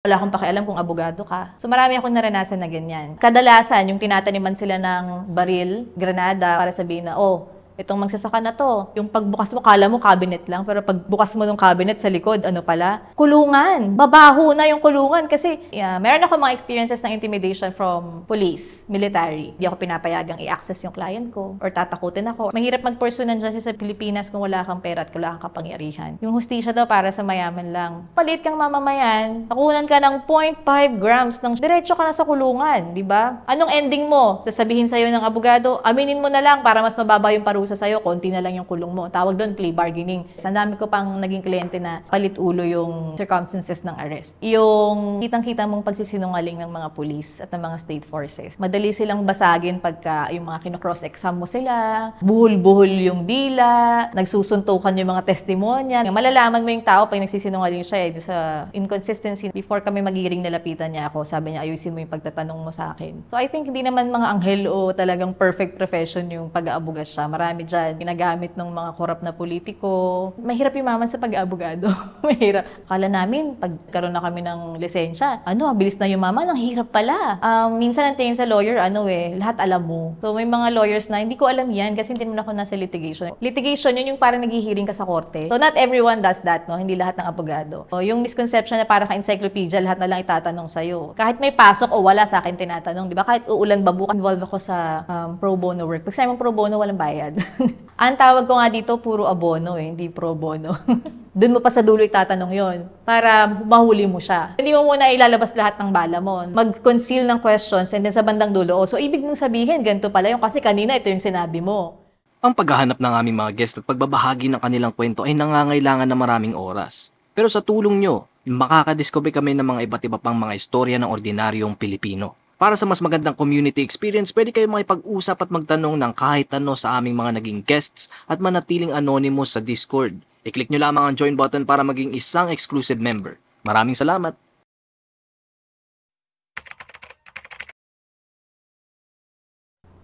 Wala akong pakialam kung abogado ka. So marami akong naranasan na ganyan. Kadalasan, yung tinataniman sila ng baril, granada, para sabihin na, oh, itong magsasaka na to. Yung pagbukas mo, kala mo cabinet lang, pero pagbukas mo ng cabinet sa likod, ano pala? Kulungan! Babaho na yung kulungan kasi meron ako mga experiences ng intimidation from police, military. Hindi ako pinapayagang i-access yung client ko or tatakutin ako. Mahirap mag-pursue ng justice sa Pilipinas kung wala kang pera at wala kang kapangyarihan. Yung hustisya daw para sa mayaman lang. Palit kang mamamayan, nakunan ka ng 0.5 grams ng diretso ka na sa kulungan, di ba? Anong ending mo? Sasabihin sa'yo ng abogado, aminin mo na lang para mas mababa yung parusa sa'yo, konti na lang yung kulong mo. Tawag doon, plea bargaining. Ang dami ko pang naging kliyente na palit ulo yung circumstances ng arrest. Yung kitang-kita mong pagsisinungaling ng mga police at ng mga state forces. Madali silang basagin pagka yung mga kino-cross-exam mo sila, buhol-buhol yung dila, nagsusuntukan yung mga testimonya. Malalaman mo yung tao pag nagsisinungaling siya sa inconsistency. Before kami magiring, nalapitan niya ako. Sabi niya, ayusin mo yung pagtatanong mo sa akin. So I think hindi naman mga anghel o talagang perfect profession yung pag-aabuga siya. Marami dyan, ginagamit ng mga korap na politiko. Mahirap yumaman sa pag-aabogado. Mahirap. Akala namin, pagkaroon na kami ng lisensya, bilis na yumaman, ang hirap pala. Minsan ang tingin sa lawyer, lahat alam mo. So may mga lawyers na, hindi ko alam yan kasi hindi naman ako nasa litigation. Litigation, yun yung parang naghihiring ka sa korte. So not everyone does that, no? Hindi lahat ng abogado. So, yung misconception na parang ka-encyclopedia, lahat na lang itatanong sa'yo. Kahit may pasok o wala sa akin tinatanong, di ba? Kahit uulan ba bukas, involve ako sa pro bono work. Pag sabi mo pro bono, walang bayad. Ang tawag ko nga dito, puro abono hindi pro bono. Doon mo pa sa dulo itatanong yon para mahuli mo siya. Hindi mo muna ilalabas lahat ng bala mo. Mag-conceal ng questions and then sa bandang dulo, so ibig mong sabihin, ganito pala yung kasi kanina ito yung sinabi mo. Ang paghahanap ng aming mga guest at pagbabahagi ng kanilang kwento ay nangangailangan ng maraming oras. Pero sa tulong nyo, makakadiscover kami ng mga iba't iba pang mga istorya ng ordinaryong Pilipino. Para sa mas magandang community experience, pwede kayo makipag-usap at magtanong ng kahit ano sa aming mga naging guests at manatiling anonymous sa Discord. I-click nyo lamang ang join button para maging isang exclusive member. Maraming salamat!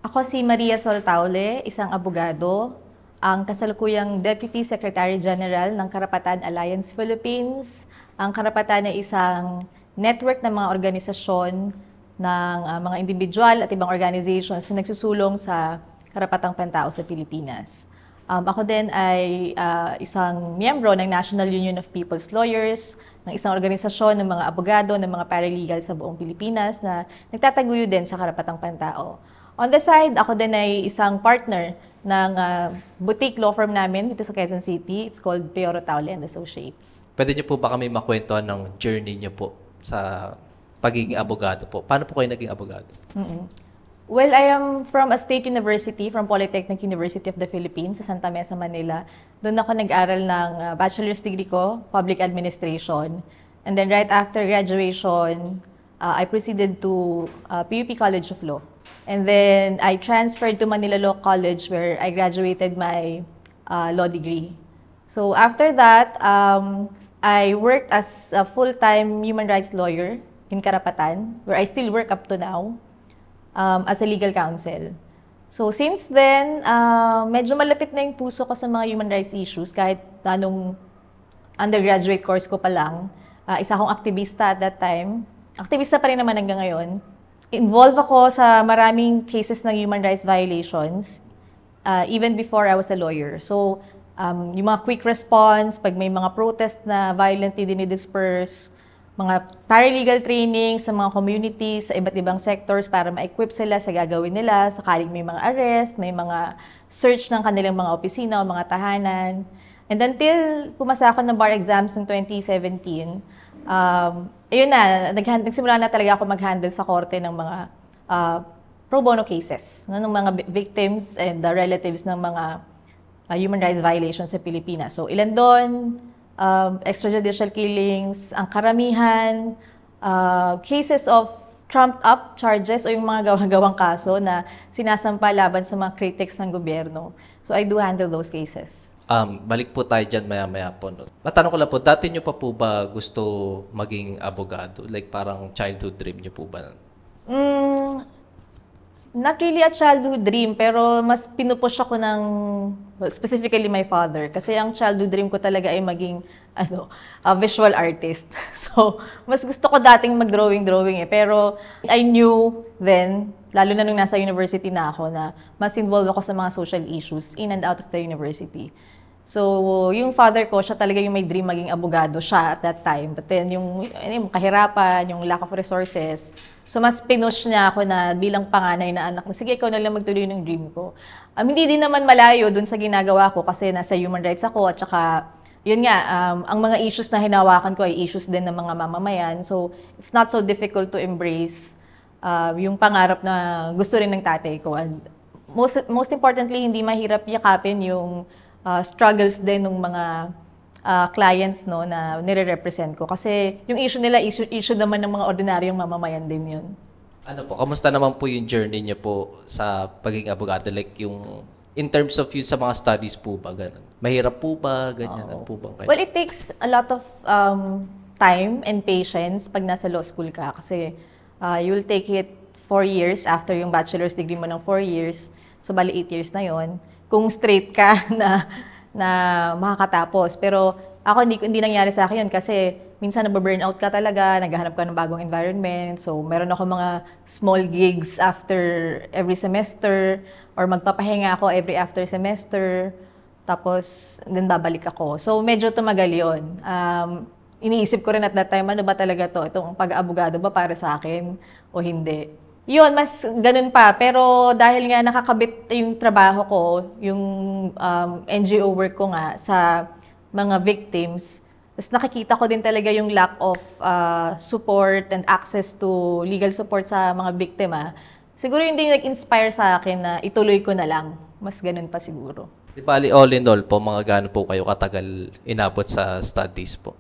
Ako si Maria Soltaule, isang abogado, ang kasalukuyang Deputy Secretary General ng Karapatan Alliance Philippines. Ang Karapatan ay isang network ng mga organisasyon ng mga individual at ibang organizations na nagsusulong sa karapatang pantao sa Pilipinas. Ako din ay isang miyembro ng National Union of People's Lawyers, ng isang organisasyon ng mga abogado, ng mga paralegal sa buong Pilipinas na nagtataguyo din sa karapatang pantao. On the side, ako din ay isang partner ng boutique law firm namin dito sa Quezon City. It's called Peoro Taule and Associates. Pwede niyo po ba kami makwentuhan ng journey niyo po sa pagiging abogado po? Paano po kayo naging abogado? Well, I am from a state university, from Polytechnic University of the Philippines sa Santa Mesa, Manila. Doon ako nag-aral ng bachelor's degree ko, Public Administration. And then right after graduation, I proceeded to PUP College of Law. And then I transferred to Manila Law College where I graduated my law degree. So after that, I worked as a full-time human rights lawyer in Karapatan, where I still work up to now as a legal counsel. So since then, medyo malapit na yung puso ko sa mga human rights issues kahit anong undergraduate course ko pa lang. Isa akong aktivista at that time. Aktivista pa rin naman hanggang ngayon. Involved ako sa maraming cases ng human rights violations even before I was a lawyer. So yung mga quick response, pag may mga protest na violently dinidisperse, mga paralegal training sa mga communities, sa iba't ibang sectors para ma-equip sila sa gagawin nila, sakaling may mga arrest, may mga search ng kanilang mga opisina o mga tahanan. And until pumasa ako ng bar exams ng 2017, ayun na, nagsimula na talaga ako mag-handle sa korte ng mga pro bono cases, ng mga victims and the relatives ng mga human rights violations sa Pilipinas. So ilan doon, extrajudicial killings, ang karamihan, cases of trumped-up charges o yung mga gawang kaso na sinasampa laban sa mga critics ng gobyerno. So I do handle those cases. Balik po tayo dyan maya-maya po. No? Matanong ko lang po, dati nyo pa po ba gusto maging abogado? Like parang childhood dream nyo po ba? Not really a childhood dream, pero mas pinupush ako ng, well, specifically my father. Kasi ang childhood dream ko talaga ay maging a visual artist. So, mas gusto ko dating mag-drawing eh. Pero I knew then, lalo na nung nasa university na ako, na mas involved ako sa mga social issues in and out of the university. So, yung father ko, siya talaga yung may dream maging abogado siya at that time. But then, yung kahirapan, yung lack of resources, so, mas pinush niya ako na bilang panganay na anak, sige, ikaw na lang magtuloy ng dream ko. Hindi din naman malayo dun sa ginagawa ko kasi nasa human rights ako at saka, yun nga, ang mga issues na hinawakan ko ay issues din ng mga mamamayan. So, it's not so difficult to embrace yung pangarap na gusto rin ng tatay ko. And most importantly, hindi mahirap yakapin yung struggles din ng mga clients no na nire-represent ko kasi yung issue nila issue naman ng mga ordinaryong mamamayan din yun. Ano po, kamusta naman po yung journey niyo po sa pagiging abogado? Like yung, in terms of yung sa mga studies po ba, ganun? Mahirap po ba, ganyan? Ano po bang Well, it takes a lot of time and patience pag nasa law school ka kasi you'll take it 4 years after yung bachelor's degree mo ng 4 years. So, bali 8 years na yon kung straight ka na makakatapos. Pero ako, hindi nangyari sa akin yun kasi minsan nababurnout ka talaga, naghahanap ka ng bagong environment. So, meron ako mga small gigs after every semester or magpapahinga ako every after semester. Tapos, then babalik ako. So, medyo tumagal yun. Iniisip ko rin at that time, ano ba talaga to? Itong pag-abogado ba para sa akin o hindi? Yun, mas ganun pa. Pero dahil nga nakakabit yung trabaho ko, yung NGO work ko nga sa mga victims, tapos nakikita ko din talaga yung lack of support and access to legal support sa mga biktima. Siguro hindi nag-inspire sa akin na ituloy ko na lang. Mas ganun pa siguro. Di bali, all in all po, mga gaano po kayo katagal inabot sa studies po?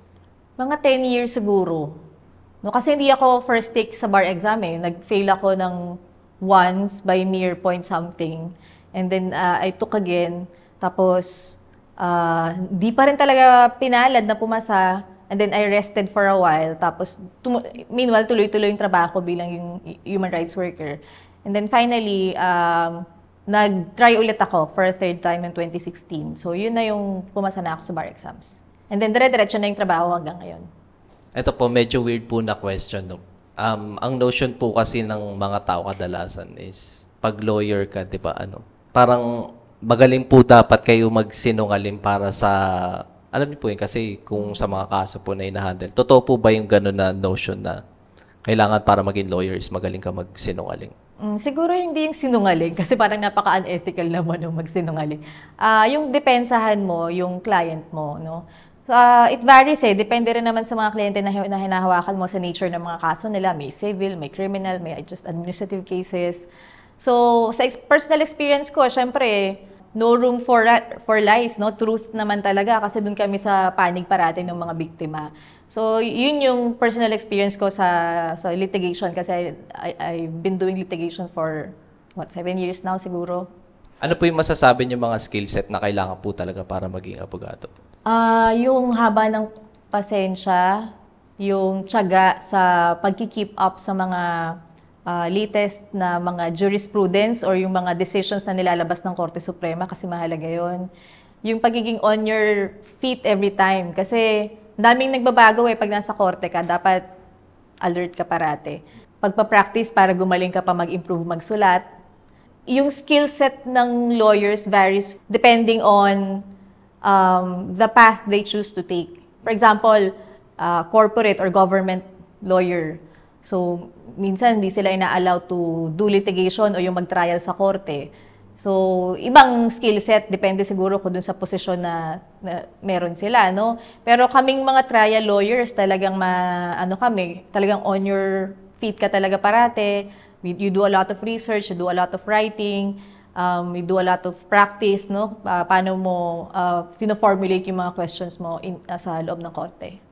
Mga 10 years siguro. No, kasi hindi ako first take sa bar exam eh. Nag-fail ako ng once by mere point something. And then I took again. Tapos, di pa rin talaga pinalad na pumasa. And then I rested for a while. Tapos, meanwhile, tuloy-tuloy yung trabaho ko bilang yung human rights worker. And then finally, nag-try ulit ako for a third time in 2016. So, yun na yung pumasa na ako sa bar exams. And then, dire-diretso na yung trabaho hanggang ngayon. Ito po, medyo weird po na question. No? Ang notion po kasi ng mga tao kadalasan is, pag lawyer ka, di ba, parang magaling po dapat kayo magsinungaling para sa, alam niyo po yun, kasi kung sa mga kaso po na inahandle, totoo po ba yung gano'n na notion na kailangan para maging lawyer is magaling ka magsinungaling? Siguro hindi yung sinungaling kasi parang napaka-unethical naman ng magsinungaling. Yung depensahan mo, yung client mo, no? It varies eh. Depende rin naman sa mga kliyente na hinahawakan mo sa nature ng mga kaso nila. May civil, may criminal, may just administrative cases. So, sa personal experience ko, syempre, no room for lies, no? Truth naman talaga kasi dun kami sa panig parating ng mga biktima. So, yun yung personal experience ko sa litigation kasi I've been doing litigation for, 7 years now siguro. Ano po yung masasabi niyo mga skill set na kailangan po talaga para maging abogado? Yung haba ng pasensya, yung tiyaga sa pagki-keep up sa mga latest na mga jurisprudence or yung mga decisions na nilalabas ng Korte Suprema kasi mahalaga yon. Yung pagiging on your feet every time kasi daming nagbabago pag nasa korte ka, dapat alert ka parate. Pagpa-practice para gumaling ka pa mag-improve magsulat. Yung skill set ng lawyers varies depending on the path they choose to take. For example, corporate or government lawyer. So, minsan hindi sila ina-allow to do litigation o yung mag-trial sa korte. So, ibang skill set, depende siguro kung dun sa posisyon na meron sila, no? Pero kaming mga trial lawyers, talagang talagang on your feet ka talaga parate. You do a lot of research, you do a lot of writing, you do a lot of practice, no? Paano mo pino-formulate yung mga questions mo sa loob ng korte.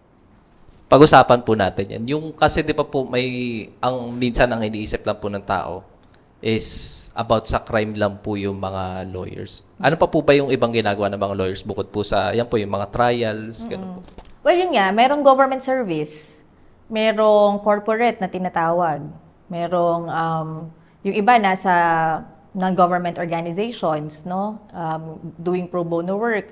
Pag-usapan po natin yan. Yung kasi di ba po minsan ang iniisip lang po ng tao is about sa crime lang po yung mga lawyers. Ano pa po ba yung ibang ginagawa ng mga lawyers bukod po sa, yan po yung mga trials, gano'n po? Well, yun nga, merong government service, merong corporate na tinatawag, merong Yung iba nasa non-government organizations, no? Doing pro bono work.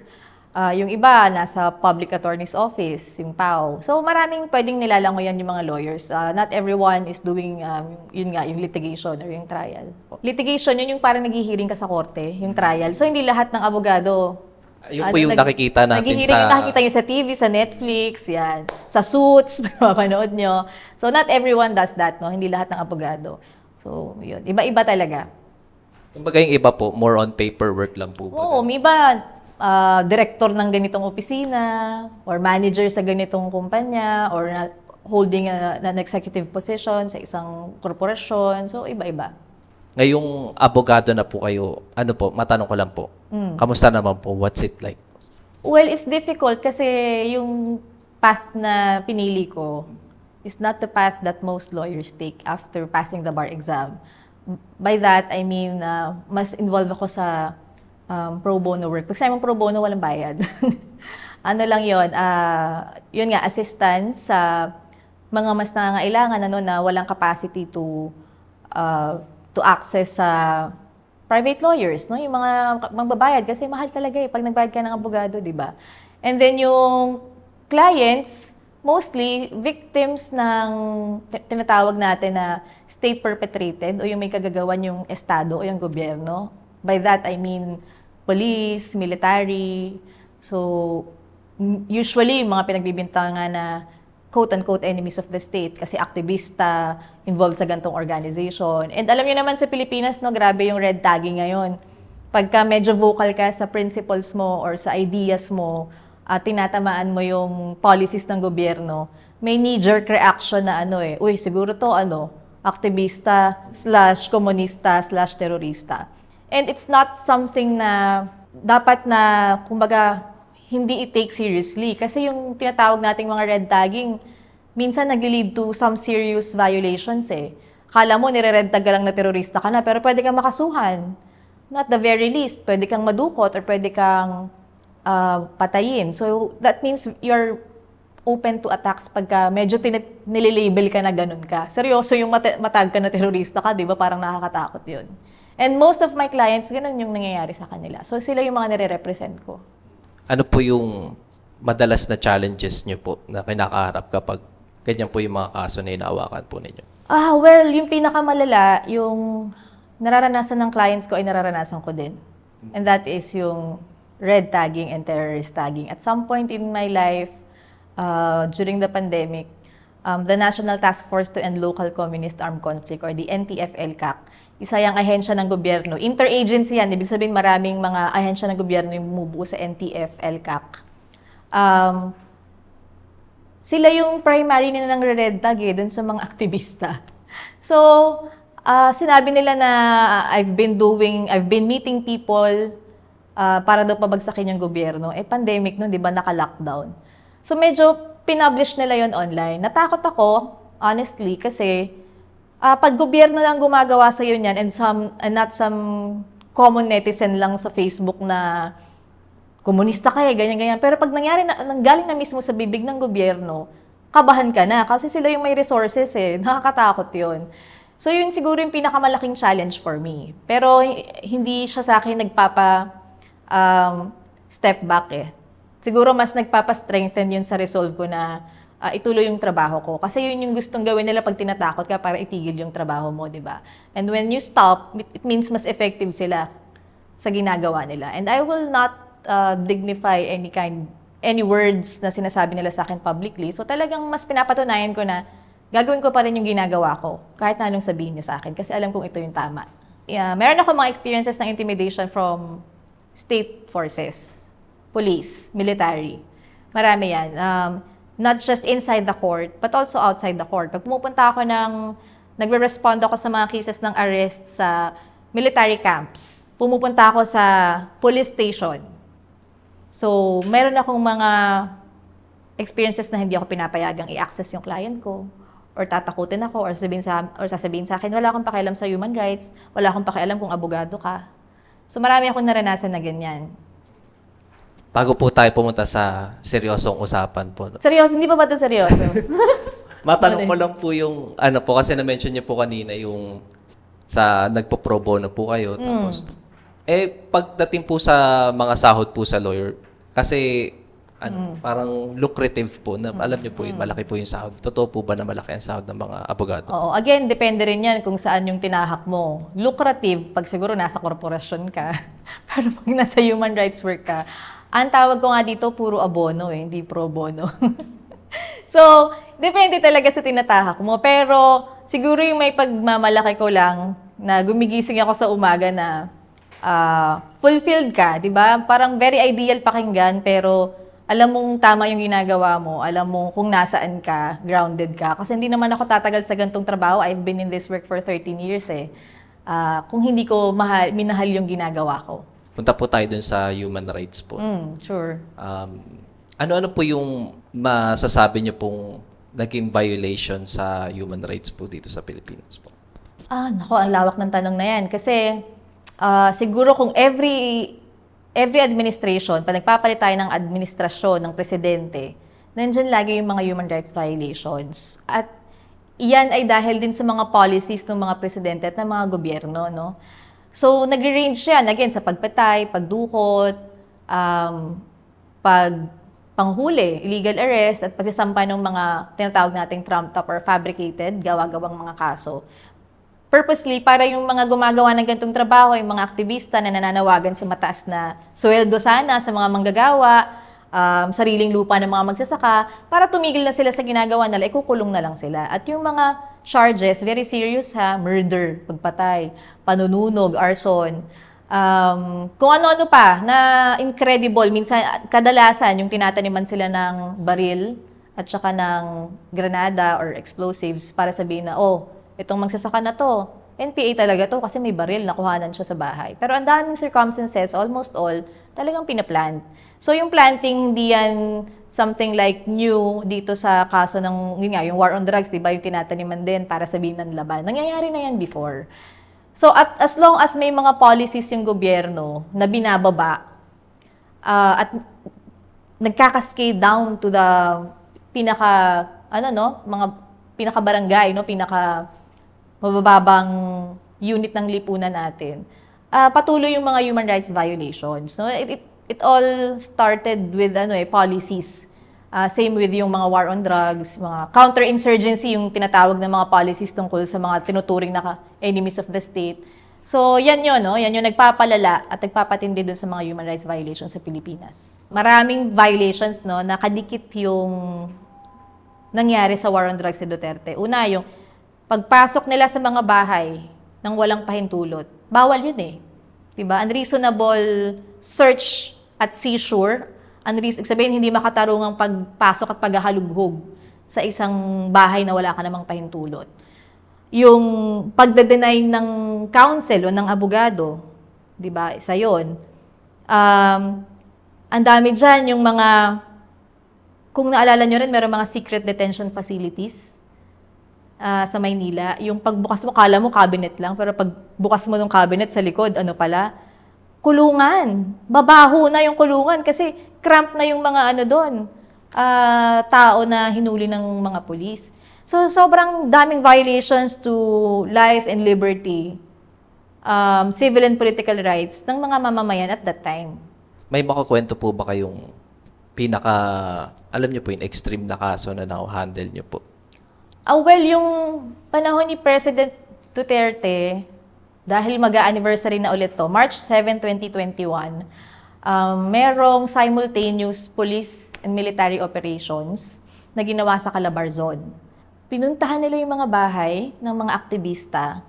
Yung iba nasa public attorney's office, yung PAO. So maraming pwedeng nilalangoyan yung mga lawyers. Not everyone is doing yun nga, yung litigation or yung trial. Litigation, yun yung parang naghihiring ka sa korte, yung trial. So hindi lahat ng abogado Yung po yung nakikita natin naghihiring sa... yung nakikita nyo sa TV, sa Netflix, yan. Sa Suits, mapapanood nyo. So not everyone does that, no? Hindi lahat ng abogado. So yun, iba-iba talaga. Kumbaga yung iba po, more on paperwork lang po. Oo, may iba, director ng ganitong opisina, or manager sa ganitong kumpanya, or holding an executive position sa isang korporasyon. So iba-iba. Ngayong abogado na po kayo, ano po, matanong ko lang po, kamusta naman po? What's it like? Well, it's difficult kasi yung path na pinili ko is not the path that most lawyers take after passing the bar exam. By that, I mean, mas involved ako sa pro bono work. Pag sabi mong pro bono, walang bayad. Ano lang yun, yun nga, assistance sa mga mas nangangailangan na walang capacity to access sa private lawyers, no? Yung mga magbabayad kasi mahal talaga pag nagbayad ka ng abogado, di ba? And then yung clients, mostly victims ng tinatawag natin na state perpetrated o yung may kagagawan yung estado o yung gobyerno. By that, I mean police, military. So, usually, yung mga pinagbibintangan na quote-unquote enemies of the state kasi aktivista, involved sa gantong organization. And alam niyo naman sa Pilipinas, no, grabe yung red tagging ngayon. Pagka medyo vocal ka sa principles mo or sa ideas mo, tinatamaan mo yung policies ng gobyerno, may knee-jerk reaction na uy, siguro to aktivista / komunista / terorista. And it's not something na dapat na, kumbaga, hindi i-take seriously. Kasi yung tinatawag nating mga red tagging, minsan nag-lead to some serious violations Kala mo, nire-red tag ka lang na terorista ka na, pero pwede kang makasuhan. Not the very least, pwede kang madukot or pwede kang patayin. So, that means you're open to attacks pagka medyo nililabel ka na ganun ka. Seryoso yung matag ka na terorista ka, di ba? Parang nakakatakot yun. And most of my clients, ganun yung nangyayari sa kanila. So, sila yung mga nire-represent ko. Ano po yung madalas na challenges nyo po na kinakaharap kapag ganyan po yung mga kaso na inaawakan po ninyo? Well, yung pinakamalala, yung nararanasan ng clients ko ay nararanasan ko din. And that is yung red tagging and terrorist tagging. At some point in my life, during the pandemic, the National Task Force to End Local Communist Armed Conflict or the NTF-ELCAC, isa yung ahensya ng gobyerno. Interagency yan. Ibig sabihin maraming mga ahensya ng gobyerno yung bumubuo sa NTF-ELCAC. Sila yung primary na nang red tag dun sa mga aktivista. So, sinabi nila na I've been meeting people para daw pabagsakin yung gobyerno. Pandemic nun, di ba, naka-lockdown. So, medyo pinublish nila yon online. Natakot ako, honestly, kasi pag gobyerno lang gumagawa sa yun yan and not some common netizen lang sa Facebook na komunista ka ganyan-ganyan. Pero pag nanggaling na mismo sa bibig ng gobyerno, kabahan ka na kasi sila yung may resources Nakakatakot yun. So yun siguro yung pinakamalaking challenge for me. Pero hindi siya sa akin step back Siguro mas nagpapa-strengthen yun sa resolve ko na ituloy yung trabaho ko. Kasi yun yung gustong gawin nila pag tinatakot ka para itigil yung trabaho mo, di ba? And when you stop, it means mas effective sila sa ginagawa nila. And I will not dignify any words na sinasabi nila sa akin publicly. So talagang mas pinapatunayan ko na gagawin ko pa rin yung ginagawa ko kahit na anong sabihin niyo sa akin kasi alam kong ito yung tama. Meron ako mga experiences ng intimidation from state forces, police, military. Marami yan. Not just inside the court, but also outside the court. Pag pumupunta ako nagre-respond ako sa mga cases ng arrest sa military camps. Pumupunta ako sa police station. So, meron akong mga experiences na hindi ako pinapayagang i-access yung client ko or tatakutin ako or sasabihin sa akin, wala akong pakialam sa human rights, wala akong pakialam kung abogado ka. So, marami akong naranasan na ganyan. Bago po tayo pumunta sa seryosong usapan po. Seryoso? Hindi pa ba ito seryoso? Matanong ko lang po yung, kasi na-mention niyo po kanina yung sa nagpo-pro bono po kayo. Tapos, pagdating po sa mga sahod po sa lawyer, kasi parang lucrative po na alam niyo po yun, malaki po yung sahod. Totoo po ba na malaki ang sahod ng mga abogado? Oo. Again, depende rin yan kung saan yung tinahak mo. Lucrative, pag siguro nasa korporasyon ka. Pero pag nasa human rights work ka, ang tawag ko nga dito, puro abono hindi pro bono. So, depende talaga sa tinatahak mo. Pero, siguro yung may pagmamalaki ko lang, na gumigising ako sa umaga na fulfilled ka, di ba? Parang very ideal pakinggan, pero alam mong tama yung ginagawa mo, alam mo kung nasaan ka, grounded ka. Kasi hindi naman ako tatagal sa gantong trabaho. I've been in this work for 13 years eh. Kung hindi ko minahal yung ginagawa ko. Punta po tayo dun sa human rights po. Sure. Ano-ano po yung masasabi niyo pong naging violation sa human rights po dito sa Pilipinas po? Nako, ang lawak ng tanong na yan. Kasi siguro kung every administration, pag nagpapalit tayo ng administrasyon, ng presidente, nandyan lagi yung mga human rights violations. At iyan ay dahil din sa mga policies ng mga presidente at ng mga gobyerno, no? So, nag-range yan, again, sa pagpatay, pagdukot, panghuli, illegal arrest, at pagsasampa ng mga tinatawag nating trumped up or fabricated, gawa-gawang mga kaso. Purposely, para yung mga gumagawa ng ganitong trabaho, yung mga aktivista na nananawagan sa mataas na sweldo sana sa mga manggagawa, sariling lupa ng mga magsasaka, para tumigil na sila sa ginagawa nila, ikukulong na lang sila. At yung mga charges, very serious murder, pagpatay, panununog, arson, kung ano-ano pa na incredible, minsan kadalasan yung tinataniman sila ng baril at saka ng granada or explosives para sabihin na, itong magsasaka na to, NPA talaga to kasi may baril, nakuhanan siya sa bahay. Pero ang daming circumstances, almost all, talagang pinaplant. So yung planting, hindi yan something like new dito sa kaso ng, yung war on drugs, diba, yung tinataniman din para sabihin ng laban. Nangyayari na yan before. So as long as may mga policies yung gobyerno na binababa at nagkakascade down to the mga pinaka-barangay, mabababang unit ng lipunan natin, patuloy yung mga human rights violations. No? It all started with policies. Same with yung mga war on drugs, mga counterinsurgency, yung tinatawag ng mga policies tungkol sa mga tinuturing na enemies of the state. So, yan yun, no? Yan yung nagpapalala at nagpapatindi dun sa mga human rights violations sa Pilipinas. Maraming violations, no, nakadikit yung nangyari sa war on drugs ni Duterte. Una, yung pagpasok nila sa mga bahay ng walang pahintulot. Bawal yun eh. Diba? Unreasonable search at seizure. Sabihin, hindi makatarungang pagpasok at paghahalughog sa isang bahay na wala ka namang pahintulot. Yung pagde-deny ng counsel o ng abogado, di ba, isa yun. Ang dami dyan, yung mga, kung naalala nyo rin, meron mga secret detention facilities sa Maynila. Yung pagbukas mo, kala mo cabinet lang, pero pagbukas mo ng cabinet sa likod, ano pala, kulungan. Babaho na yung kulungan kasi cramp na yung mga doon, tao na hinuli ng mga pulis. So, sobrang daming violations to life and liberty, civil and political rights ng mga mamamayan at that time. May makakwento po ba kayong alam niyo po yung extreme na kaso na na-handle niyo po? Well, yung panahon ni President Duterte, dahil mag-anniversary na ulit to, March 7, 2021, merong simultaneous police and military operations na ginawa sa Calabarzon. Pinuntahan nila yung mga bahay ng mga aktivista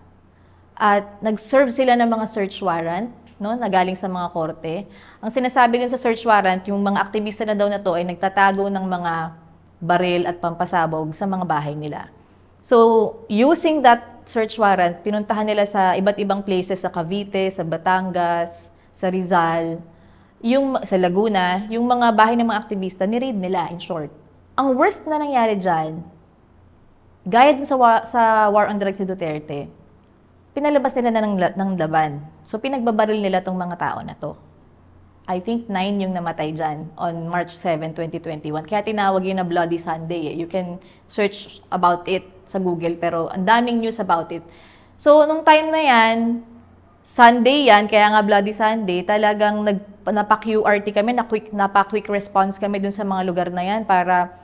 at nag-serve sila ng mga search warrant, no, na galing sa mga korte. Ang sinasabi din sa search warrant, yung mga aktivista na daw na to ay nagtatago ng mga baril at pampasabog sa mga bahay nila. So, using that search warrant, pinuntahan nila sa iba't ibang places sa Cavite, sa Batangas, sa Rizal, sa Laguna, yung mga bahay ng mga aktivista, ni-raid nila, in short. Ang worst na nangyari dyan, gaya din sa war on drugs ni Duterte, pinalabas nila ng laban. So, pinagbabaril nila tong mga tao na to. I think 9 yung namatay dyan on March 7, 2021. Kaya tinawag yun na Bloody Sunday. You can search about it sa Google, pero ang daming news about it. So, nung time na yan, Sunday yan, kaya nga Bloody Sunday, talagang napa-QRT kami, napa-quick response kami dun sa mga lugar na yan para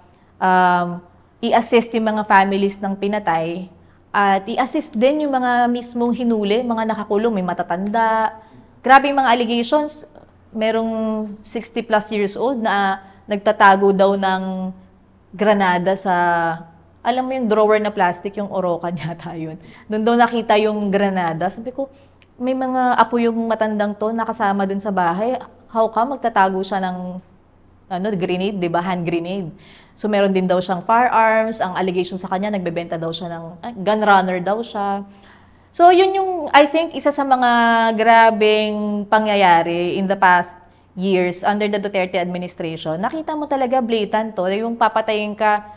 i-assist yung mga families ng pinatay at i-assist din yung mga mismong hinuli, mga nakakulong, may matatanda. Grabe yung mga allegations. Merong 60 plus years old na nagtatago daw ng granada sa, alam mo yung drawer na plastic, yung Orocan yata yun. Doon daw nakita yung granada. Sabi ko, may mga apo yung matandang to nakasama dun sa bahay. How come magtatago siya ng grenade, di ba? Hand grenade. So, meron din daw siyang firearms. Ang allegation sa kanya, nagbebenta daw siya ng gun runner daw siya. So, yun yung, I think, isa sa mga grabeng pangyayari in the past years under the Duterte administration. Nakita mo talaga blatant to. Yung papatayin ka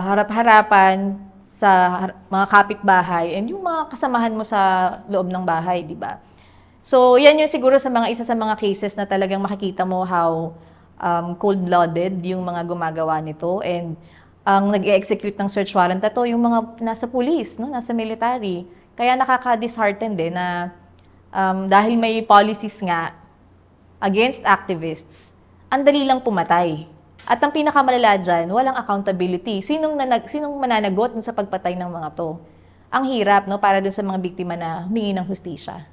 harap-harapan sa mga kapitbahay and yung mga kasamahan mo sa loob ng bahay, di ba? So, yan yung siguro isa sa mga cases na talagang makikita mo how cold-blooded yung mga gumagawa nito, and ang nag-execute ng search warrant na to, yung mga nasa police, no? Nasa military. Kaya nakaka-dishearten din na dahil may policies nga against activists, ang dali lang pumatay. At ang pinakamalala dyan, walang accountability. Sinong mananagot sa pagpatay ng mga to? Ang hirap, no? Para dun sa mga biktima na humingi ng hustisya.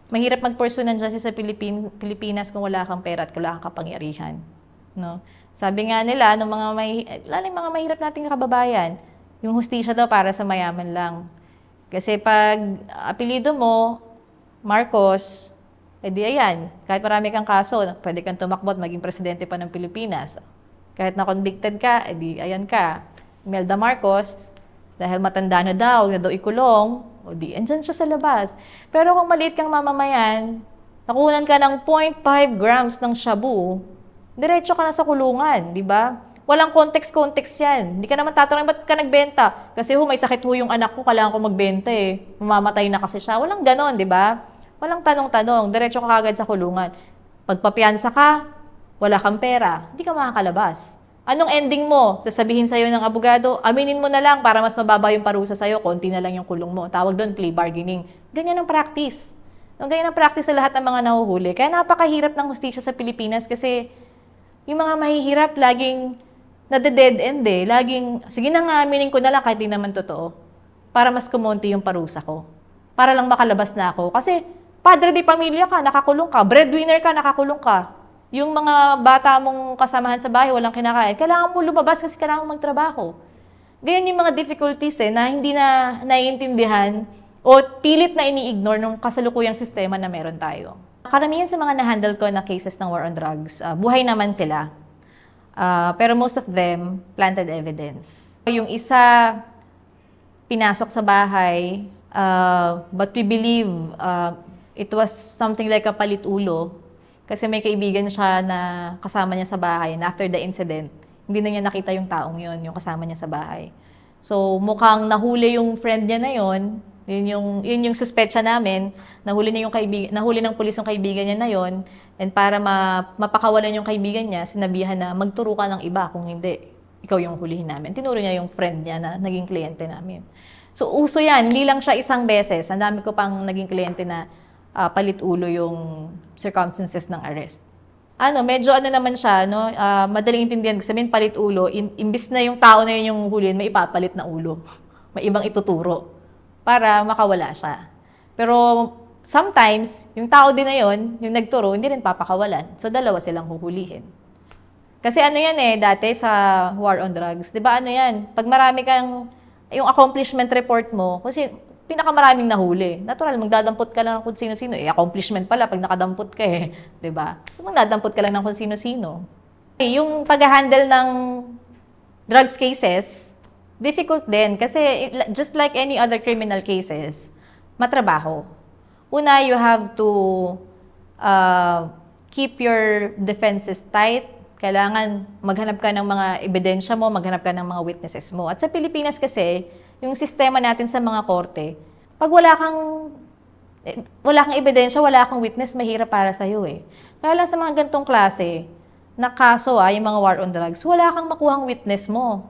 Mahirap mag-pursue ng justice sa Pilipinas kung wala kang pera at wala kang kapangyarihan. No? Sabi nga nila, lalo yung mga mahirap nating kababayan, yung hustisya daw para sa mayaman lang. Kasi pag apelido mo, Marcos, edi ayan, kahit marami kang kaso, pwede kang tumakbo at maging presidente pa ng Pilipinas. Kahit na-convicted ka, edi ayan ka. Imelda Marcos, dahil matanda na daw ikulong, o di, andyan siya sa labas. Pero kung maliit kang mamamayan, nakunan ka ng 0.5 grams ng shabu, diretso ka na sa kulungan, di ba? Walang context yan. Hindi ka naman tatanungin, ba't ka nagbenta? Kasi may sakit yung anak ko, kailangan ko magbenta eh. Mamamatay na kasi siya. Walang ganon, di ba? Walang tanong-tanong. Diretso ka agad sa kulungan. Pagpapiyansa ka, wala kang pera, hindi ka makakalabas. Anong ending mo? Sasabihin sa'yo ng abogado, aminin mo na lang para mas mababa yung parusa sa'yo, konti na lang yung kulong mo. Tawag doon, plea bargaining. Ganyan ang practice. Ganyan ang practice sa lahat ng mga nahuhuli. Kaya napakahirap ng hustisya sa Pilipinas kasi yung mga mahihirap, laging nade-dead end eh. Laging, sige na nga, aminin ko na lang kahit di naman totoo. Para mas kumonti yung parusa ko. Para lang makalabas na ako. Kasi, padre de pamilya ka, nakakulong ka. Breadwinner ka, nakakulong ka. Yung mga bata mong kasamahan sa bahay, walang kinakain. Kailangan mo lumabas kasi kailangan mo magtrabaho. Ganyan yung mga difficulties na hindi na naiintindihan o pilit na ini-ignore ng kasalukuyang sistema na meron tayo. Karamihan sa mga na-handle ko na cases ng war on drugs, buhay naman sila. Pero most of them, planted evidence. Yung isa, pinasok sa bahay, but we believe it was something like a palit-ulo. Kasi may kaibigan siya na kasama niya sa bahay, and after the incident, hindi na niya nakita yung taong yon, yung kasama niya sa bahay. So, mukhang nahuli yung friend niya na yon. Yun yung suspetsya namin, nahuli ng pulis yung kaibigan niya na yon, and para mapakawalan yung kaibigan niya, sinabihan na magturo ka ng iba, kung hindi, ikaw yung hulihin namin. Tinuro niya yung friend niya na naging kliyente namin. So, uso yan. Hindi lang siya isang beses. Ang dami ko pang naging kliyente na palit-ulo yung circumstances ng arrest. Medyo naman siya, no? Madaling intindihan. Sabihin, palit-ulo, imbis na yung tao na yun yung hulihin, may ipapalit na ulo. May ibang ituturo para makawala siya. Pero sometimes, yung tao din na yun, yung nagturo, hindi rin papakawalan. So, dalawa silang huhulihin. Kasi dati sa war on drugs, di ba pag marami kang, yung accomplishment report mo, kasi pinakamaraming nahuli. Natural, magdadampot ka lang ng kung sino-sino. Accomplishment pala pag nakadampot ka di ba? So, magdadampot ka lang ng kung sino-sino. Yung pag-handle ng drugs cases, difficult din kasi just like any other criminal cases, matrabaho. Una, you have to keep your defenses tight. Kailangan maghanap ka ng mga ebidensya mo, maghanap ka ng mga witnesses mo. At sa Pilipinas kasi, yung sistema natin sa mga korte, pag wala kang ebidensya, wala kang witness, mahirap para sa'yo Kaya lang sa mga gantong klase, na kaso yung mga war on drugs, wala kang makuhang witness mo.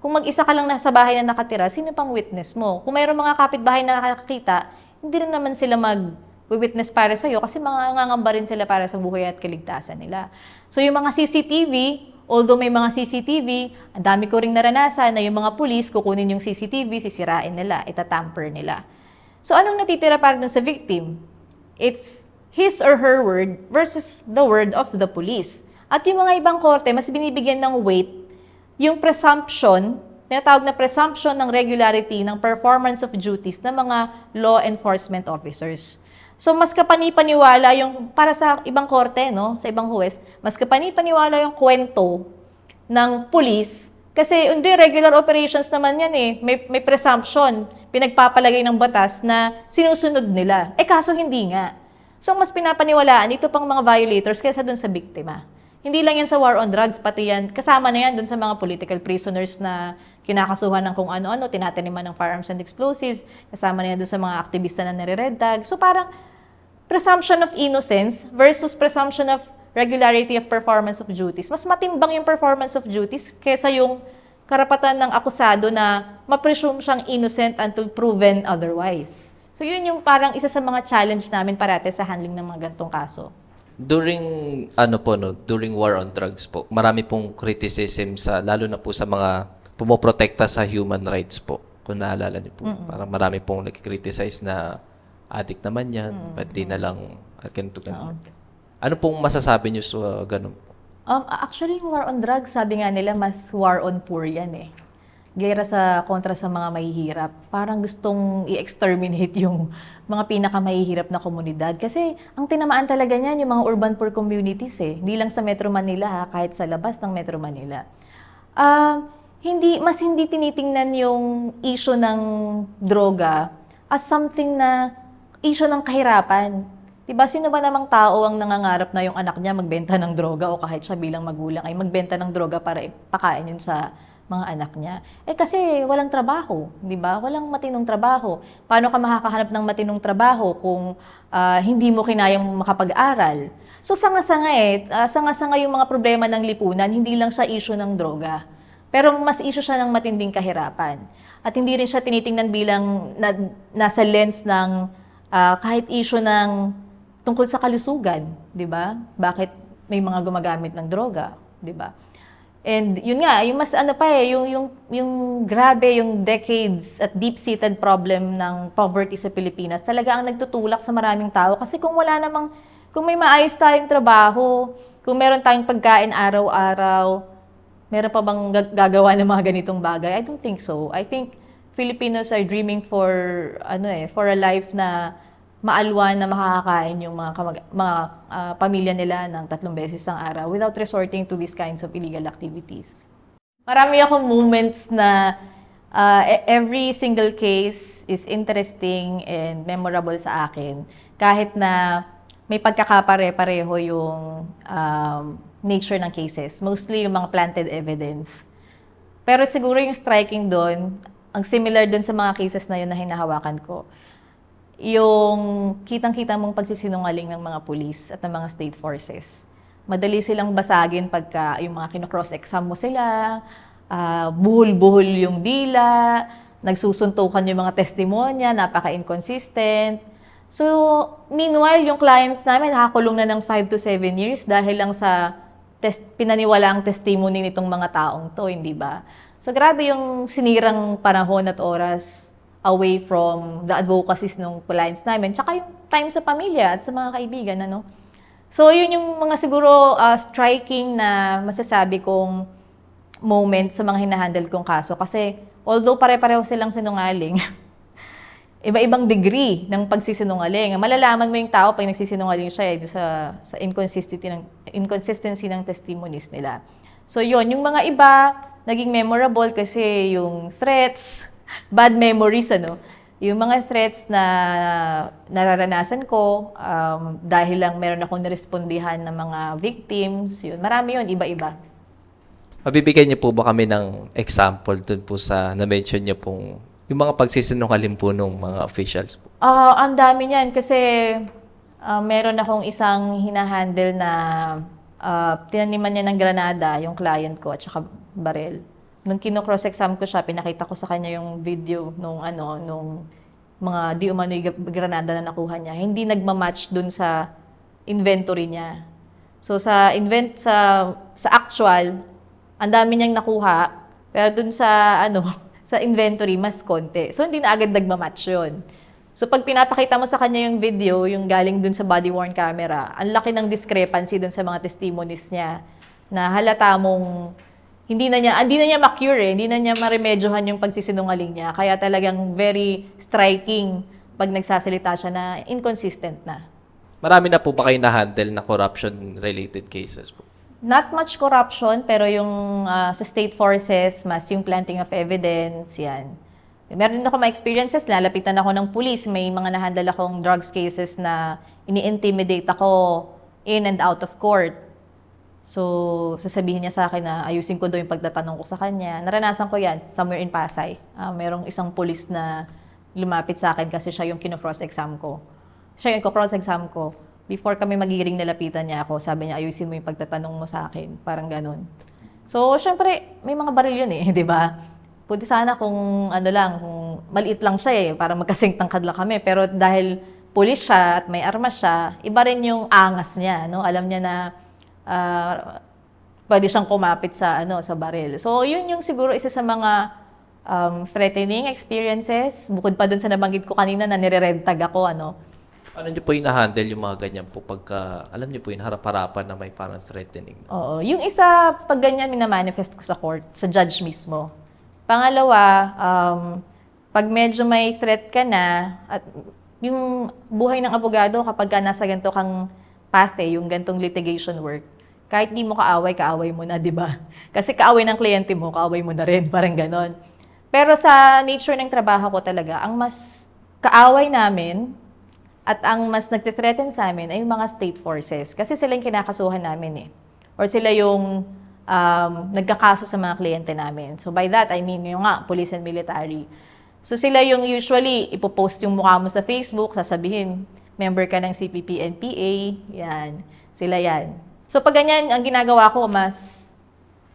Kung mag-isa ka lang nasa bahay na nakatira, sino pang witness mo? Kung mayroong mga kapitbahay na nakakita, hindi rin naman sila mag-witness para sa'yo kasi mangangamba rin sila para sa buhay at kaligtasan nila. So yung mga CCTV, although may mga CCTV, ang dami ko ring naranasan na yung mga pulis, kukunin yung CCTV, sisirain nila, itatamper nila. So anong natitira para dun sa victim? It's his or her word versus the word of the police. At yung mga ibang korte, mas binibigyan ng weight yung presumption, tinatawag na presumption ng regularity ng performance of duties ng mga law enforcement officers. So, mas kapani-paniwala yung, para sa ibang korte, no, sa ibang huwes, mas kapani-paniwala yung kwento ng police kasi hindi, regular operations naman yan eh. May presumption, pinagpapalagay ng batas na sinusunod nila. Kaso hindi nga. So, mas pinapaniwalaan ito pang mga violators kaysa dun sa biktima. Hindi lang yan sa war on drugs, pati yan, kasama na yan dun sa mga political prisoners na kinakasuhan ng kung ano-ano, tinataniman ng firearms and explosives, kasama na yan dun sa mga aktivista na nire-red tag. So parang presumption of innocence versus presumption of regularity of performance of duties. Mas matimbang yung performance of duties kesa yung karapatan ng akusado na ma-presume siyang innocent until proven otherwise. So yun yung parang isa sa mga challenge namin parate sa handling ng mga gantong kaso. During during war on drugs po, marami pong criticism lalo na po sa mga pumoprotekta sa human rights po. Kung naalala niyo po, parang marami pong nag-criticize na addict naman yan, ba't di na lang ganito. Ano pong masasabi niyo sa ganun po? Actually, yung war on drugs, sabi nga nila, mas war on poor yan eh. Gera sa kontra sa mga mahihirap. Parang gustong i-exterminate yung mga pinakamahihirap na komunidad. Kasi ang tinamaan talaga niyan yung mga urban poor communities eh. Hindi lang sa Metro Manila, kahit sa labas ng Metro Manila. Mas hindi tinitingnan yung issue ng droga as something na issue ng kahirapan. Diba, sino ba namang tao ang nangangarap na yung anak niya magbenta ng droga o kahit siya bilang magulang ay magbenta ng droga para ipakain yun sa mga anak niya. Kasi walang trabaho, di ba? Walang matinong trabaho. Paano ka makakahanap ng matinong trabaho kung hindi mo kinayang makapag-aral? So sanga-sanga yung mga problema ng lipunan, hindi lang sa issue ng droga. Pero mas issue siya ng matinding kahirapan. At hindi rin siya tinitingnan bilang nasa lens ng kahit issue ng tungkol sa kalusugan, di ba? Bakit may mga gumagamit ng droga, di ba? And yun nga, yung mas yung grabe, yung decades at deep-seated problem ng poverty sa Pilipinas, talaga ang nagtutulak sa maraming tao. Kasi kung may maayos tayong trabaho, kung meron tayong pagkain araw-araw, meron pa bang gagawa ng mga ganitong bagay? I don't think so. I think Filipinos are dreaming for a life na maalwan na makakakain yung mga pamilya nila ng 3 beses ang araw without resorting to these kinds of illegal activities. Marami akong moments na every single case is interesting and memorable sa akin. Kahit na may pagkakapare-pareho yung nature ng cases. Mostly yung mga planted evidence. Pero siguro yung striking doon, ang similar doon sa mga cases na yun na hinahawakan ko, yung kitang-kita mong pagsisinungaling ng mga pulis at ng mga state forces. Madali silang basagin pagka yung mga kino-cross-exam mo sila, buhol-buhol yung dila, nagsusuntukan yung mga testimonya, napaka-inconsistent. So, meanwhile, yung clients namin nakakulong na ng 5 to 7 years dahil lang sa pinaniwalaang testimony nitong mga taong to, hindi ba? So, grabe yung sinirang panahon at oras away from the advocacies ng clients namin, tsaka yung time sa pamilya at sa mga kaibigan, ano? So, yun yung mga siguro striking na masasabi kong moment sa mga hinahandle kong kaso. Kasi, although pare-pareho silang sinungaling, iba-ibang degree ng pagsisinungaling. Malalaman mo yung tao pag nagsisinungaling siya sa inconsistency ng testimonies nila. So, yun. Yung mga iba, naging memorable kasi yung threats, bad memories, yung mga threats na nararanasan ko dahil lang meron akong narespondihan ng mga victims, yun. Marami yun, iba-iba. Mabibigyan niyo po ba kami ng example dun po sa na-mention niyo pong yung mga pagsisinungaling po ng mga officials po? Ang dami niyan kasi meron akong isang hinahandle na tinaniman niya ng granada yung client ko at saka barel. nung kino-cross-exam ko siya, pinakita ko sa kanya yung video nung mga di umano'y granada na nakuha niya. Hindi nagma-match dun sa inventory niya. So sa actual, ang dami niyang nakuha, pero dun sa sa inventory mas konti. So hindi na agad nagma-match 'yon. So pag pinapakita mo sa kanya yung video, yung galing dun sa body-worn camera, ang laki ng discrepancy dun sa mga testimonies niya na halata mong hindi na niya ma-cure, hindi na niya maremedyohan yung pagsisinungaling niya. Kaya talagang very striking pag nagsasalita siya na inconsistent na. Marami na po ba kayo na-handle na corruption-related cases po? Not much corruption, pero yung sa state forces, mas yung planting of evidence, yan. Meron din ako mga experiences, lalapitan ako ng police, may mga na-handle akong drugs cases na ini-intimidate ako in and out of court. So, sasabihin niya sa akin na ayusin ko daw yung pagtatanong ko sa kanya. Naranasan ko yan, somewhere in Pasay. Merong isang police na lumapit sa akin kasi siya yung kino-cross-exam ko. Siya yung cross-exam ko. Before kami magigiring, nalapitan niya ako. Sabi niya, ayusin mo yung pagtatanong mo sa akin. Parang ganun. So, syempre, may mga baril yun eh, di ba? Pwede sana kung kung maliit lang siya eh, para magkasing tangkad lang kami. Pero dahil pulis siya at may armas siya, iba rin yung angas niya, no? Alam niya na pwede siyang kumapit sa baril. So, yun yung siguro isa sa mga threatening experiences. Bukod pa dun sa nabanggit ko kanina na nire-red tag ako, Paano niyo po hina-handle yung mga ganyan po pagka, alam niyo po harap-harapan na may parang threatening? Oo. Yung isa, pag ganyan, minamanifest ko sa court, sa judge mismo. Pangalawa, pag medyo may threat ka na, at yung buhay ng abogado, kapag ka nasa ganito kang path yung gantong litigation work, kahit di mo kaaway mo na, di ba? Kasi kaaway ng kliyente mo, kaaway mo na rin, parang ganon. Pero sa nature ng trabaho ko talaga, ang mas kaaway namin, at ang mas nagte-threaten sa amin ay yung mga state forces. Kasi sila yung kinakasuhan namin eh. Or sila yung nagkakaso sa mga kliyente namin. So by that, I mean yung police and military. So sila yung usually ipopost yung mukha mo sa Facebook, sasabihin, member ka ng CPP, NPA, yan. Sila yan. So pag ganyan, ang ginagawa ko, mas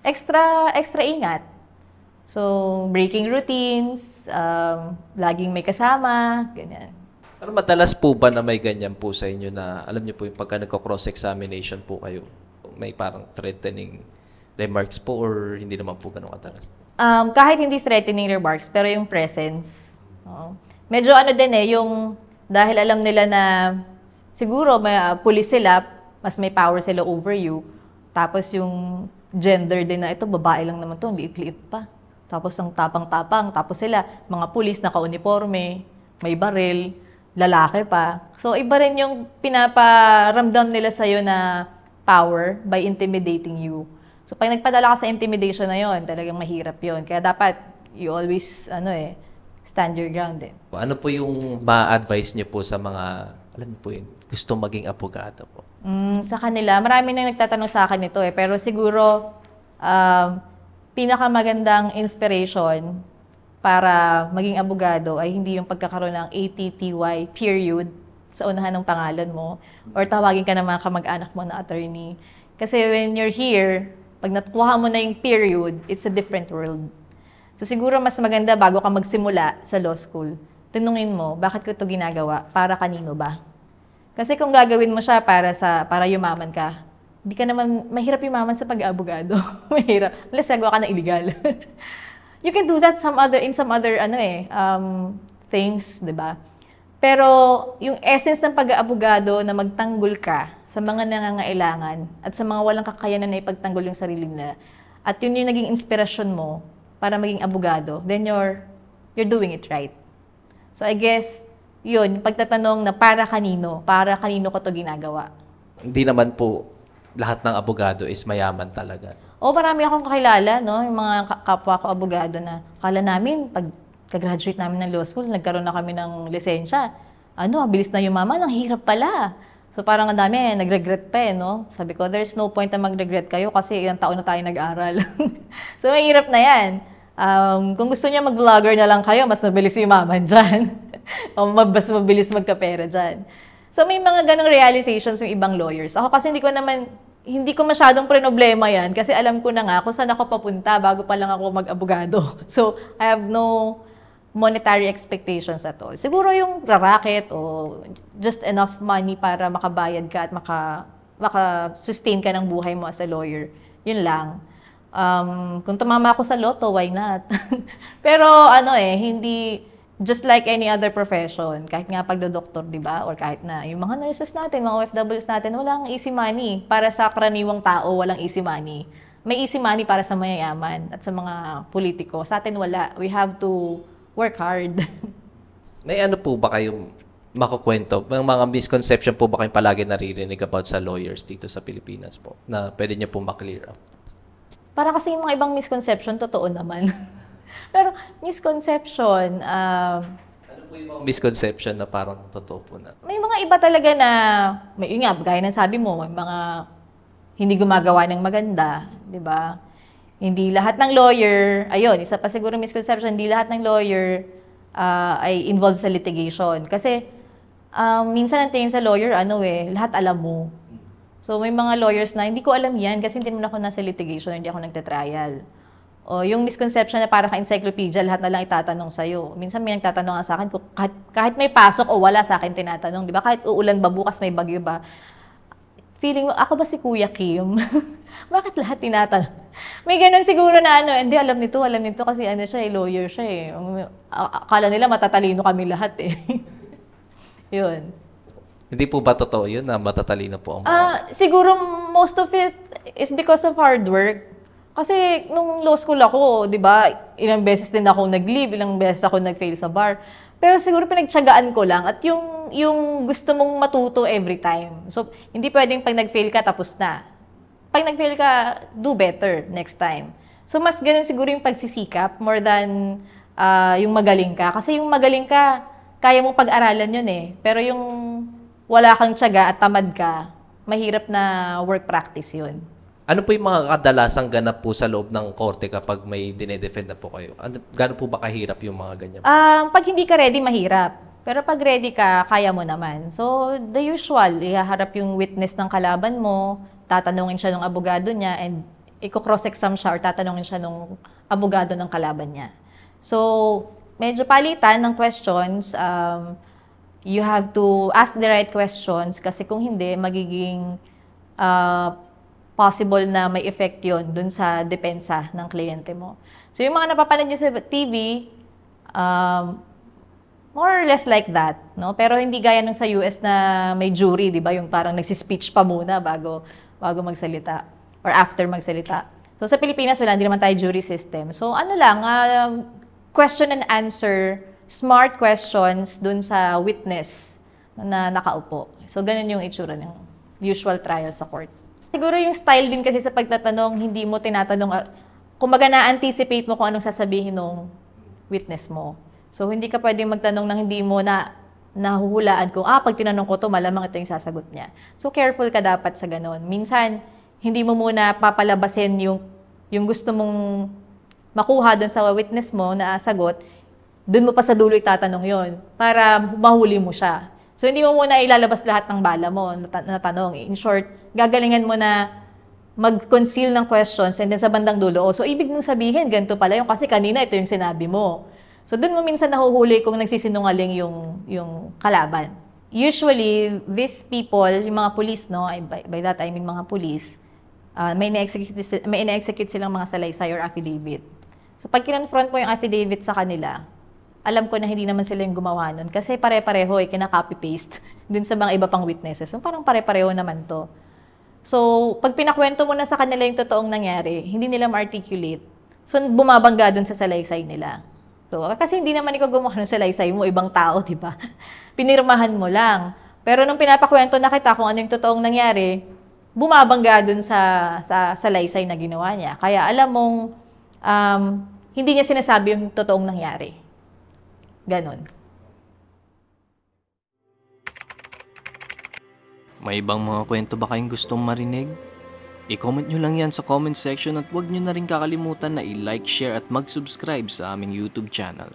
extra ingat. So breaking routines, laging may kasama, ganyan. Pero madalas po ba na may ganyan po sa inyo na, alam niyo po yung pagka nagko-cross-examination po kayo, may parang threatening remarks po or hindi naman po ganun kadalas? Kahit hindi threatening remarks, pero yung presence. Medyo din yung dahil alam nila na siguro may police sila, mas may power sila over you. Tapos yung gender din na ito, babae lang naman to, liit-liit pa. Tapos ang tapang-tapang, tapos sila, mga police naka-uniforme, may baril, lalaki pa. So, iba rin yung pinaparamdam nila sa'yo na power by intimidating you. So, pag nagpadala ka sa intimidation na yon, talagang mahirap yon. Kaya dapat, you always, stand your ground eh. Ano po yung ma-advise niyo po sa mga, alam niyo po yun, gusto maging abogado po? Sa kanila, marami nang nagtatanong sa akin ito eh. Pero siguro, pinakamagandang inspiration para maging abogado ay hindi yung pagkakaroon ng ATTY period sa unahan ng pangalan mo or tawagin ka ng mga kamag-anak mo na attorney. Kasi when you're here, pag natukuha mo na yung period, it's a different world. So siguro mas maganda bago ka magsimula sa law school, tanungin mo, bakit ko ito ginagawa? Para kanino ba? Kasi kung gagawin mo siya para yumaman ka, hindi ka naman, mahirap yumaman sa pag-abogado. Mahirap. Unless gagawa ka ng illegal. You can do that in some other things, 'di ba? Pero yung essence ng pag-aabogado na magtanggol ka sa mga nangangailangan at sa mga walang kakayanan na ipagtanggol yung sarili nila, at yun yung naging inspirasyon mo para maging abogado, then you're doing it right. So I guess yun, yung pagtatanong na para kanino ko to ginagawa. Hindi naman po lahat ng abogado is mayaman talaga. Marami akong kakilala, no? Yung mga kapwa ko abogado na kala namin, pag ka-graduate namin ng law school, nagkaroon na kami ng lisensya. Bilis na yumaman, ang hirap pala. So parang ang dami, nag-regret pa no? Sabi ko, there's no point na mag-regret kayo kasi ilang taon na tayo nag-aral. So may hirap na yan. Kung gusto niya mag-vlogger na lang kayo, mas mabilis yumaman dyan. O mas mabilis magkapera dyan. So may mga ganong realizations yung ibang lawyers. Ako kasi hindi ko naman hindi ko masyadong problema yan kasi alam ko na nga kung saan ako papunta bago pa lang ako mag-abogado. So, I have no monetary expectations at all. Siguro yung racket o just enough money para makabayad ka at maka-sustain ka ng buhay mo as a lawyer. Yun lang. Kung tumama ako sa loto, why not? Pero hindi just like any other profession, kahit nga pagdodoktor, di ba? Or kahit na yung mga nurses natin, mga OFWs natin, walang easy money. Para sa karaniwang tao, walang easy money. May easy money para sa mayayaman at sa mga politiko. Sa atin, wala. We have to work hard. May ano po ba kayong makukwento? May mga misconception po ba kayong palagi naririnig about sa lawyers dito sa Pilipinas po na pwede niyo po ma-clear up? Para kasi yung mga ibang misconception, totoo naman. Pero misconception, Ano po yung mga misconception na parang totoo po na? may mga iba talaga na, yun nga, gaya ng sabi mo, may mga hindi gumagawa ng maganda, di ba? Hindi lahat ng lawyer, ayun, isa pa siguro misconception, hindi lahat ng lawyer ay involved sa litigation. Kasi minsan ang tingin sa lawyer, lahat alam mo. So may mga lawyers na hindi ko alam yan kasi hindi naman ako nasa litigation, hindi ako nagtatrial. O yung misconception na para ka-encyclopedia, lahat na lang itatanong sa'yo. Minsan may nagtatanong sa akin, kahit may pasok o wala sa akin tinatanong, di ba? Kahit uulan ba, bukas may bagyo ba? Feeling mo, ako ba si Kuya Kim? Bakit lahat tinatanong? May ganun siguro na hindi, alam nito kasi siya, lawyer siya eh. Akala nila matatalino kami lahat eh. Yun. Hindi po ba totoo yun na matatalino po ang Siguro most of it is because of hard work. Kasi nung law school ako, di ba, ilang beses din ako nag-leave, ilang beses ako nag-fail sa bar. Pero siguro pinagtiyagaan ko lang at yung gusto mong matuto every time. So, hindi pwedeng pag nag-fail ka, tapos na. Pag nag-fail ka, do better next time. So, mas ganun siguro yung pagsisikap more than yung magaling ka. Kasi yung magaling ka, kaya mong pag-aralan yun eh. Pero yung wala kang tiyaga at tamad ka, mahirap na work practice yun. Ano po yung mga kadalasang ganap po sa loob ng korte kapag may dinedefend na po kayo? Gano'n po ba kahirap yung mga ganyan? Pag hindi ka ready, mahirap. Pero pag ready ka, kaya mo naman. So, the usual, ihaharap yung witness ng kalaban mo, tatanungin siya ng abogado niya, and i-cross-exam siya or tatanungin siya ng abogado ng kalaban niya. So, medyo palitan ng questions. You have to ask the right questions kasi kung hindi, magiging possible na may effect yun dun sa depensa ng kliyente mo. So, yung mga napapanood nyo sa TV, more or less like that, no? Pero hindi gaya nung sa US na may jury, di ba? Yung parang nagsispeech pa muna bago magsalita or after magsalita. So, sa Pilipinas, wala, hindi naman tayo jury system. So, question and answer, smart questions dun sa witness na nakaupo. So, ganun yung itsura ng usual trial sa court. Siguro yung style din kasi sa pagtatanong, hindi mo tinatanong, kumbaga na-anticipate mo kung anong sasabihin ng witness mo. So, hindi ka pwedeng magtanong nang hindi mo nahuhulaan kung, pag tinanong ko to, malamang ito yung sasagot niya. So, careful ka dapat sa ganun. Minsan, hindi mo muna papalabasin yung gusto mong makuha dun sa witness mo na sagot, dun mo pa sa dulo itatanong yon para mahuli mo siya. So, hindi mo muna ilalabas lahat ng bala mo na tanong. In short, gagalingan mo na mag-conceal ng questions and then sa bandang dulo, so ibig mong sabihin, ganito pala yung kasi kanina ito yung sinabi mo. So, dun mo minsan nahuhuli kung nagsisinungaling yung kalaban. Usually, these people, yung mga police, no, by that I mean mga police, may ina-execute silang mga salaysay or affidavit. So, pag kinonfront mo yung affidavit sa kanila, alam ko na hindi naman sila yung gumawa nun kasi pare-pareho kina-copy-paste dun sa mga iba pang witnesses. So, parang pare-pareho naman to. So, pag pinakwento mo na sa kanila yung totoong nangyari, hindi nila ma-articulate. So, bumabangga dun sa salaysay nila. So, kasi hindi naman ikaw gumawa ng salaysay mo, ibang tao, di ba? Pinirmahan mo lang. Pero nung pinapakwento na kita kung ano yung totoong nangyari, bumabangga dun sa salaysay na ginawa niya. Kaya alam mong hindi niya sinasabi yung totoong nangyari. Ganon. May ibang mga kwento ba kayong gustong marinig? I-comment nyo lang yan sa comment section at huwag nyo na rin kakalimutan na i-like, share at mag-subscribe sa aming YouTube channel.